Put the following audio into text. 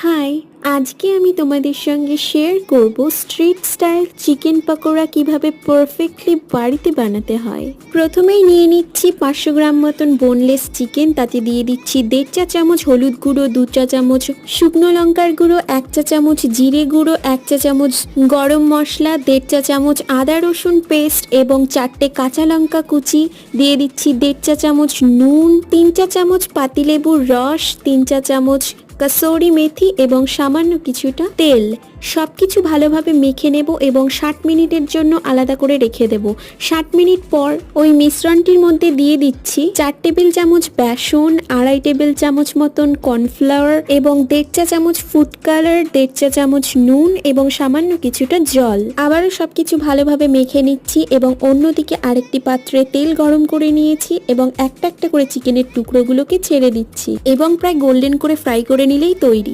High, আজকে আমি তোমাদের সঙ্গে শেয়ার করব স্ট্রিট স্টাইল চিকেন পকোড়া কিভাবে পারফেক্টলি বাড়িতে বানাতে হয়। প্রথমেই নিয়ে নিচ্ছি 500 গ্রাম মতন বোনলেস চিকেন, তাতে দিয়ে দিচ্ছি 1.5 চা চামচ হলুদ গুঁড়ো, 2 চা চামচ শুকনো লঙ্কার গুঁড়ো, 1 চা চামচ জিরে গুঁড়ো, 1 চা চামচ গরম মশলা, 1.5 চা চামচ আদা রসুন পেস্ট এবং 4টে কাঁচা লঙ্কা কুচি। দিয়ে দিচ্ছি 1.5 চা চামচ নুন, 3 চা চামচ পাতিলেবুর রস, 3 চা চামচ কসুরি মেথি এবং সামান্য কিছুটা তেল। সবকিছু ভালোভাবে মেখে নেব এবং 60 মিনিটের জন্য আলাদা করে রেখে দেব। 60 মিনিট পর ওই মিশ্রণটির মধ্যে দিয়ে দিচ্ছি 4 টেবিল চামচ বেসন, 2.5 টেবিল চামচ মতন কর্নফ্লাওয়ার এবং 1.5 চা চামচ ফুড কালার, 1.5 চা চামচ নুন এবং সামান্য কিছুটা জল। আবারও সবকিছু ভালোভাবে মেখে নিচ্ছি এবং অন্যদিকে আরেকটি পাত্রে তেল গরম করে নিয়েছি এবং একটা একটা করে চিকেনের টুকরোগুলোকে ছেড়ে দিচ্ছি এবং প্রায় গোল্ডেন করে ফ্রাই করে নিলেই তৈরি।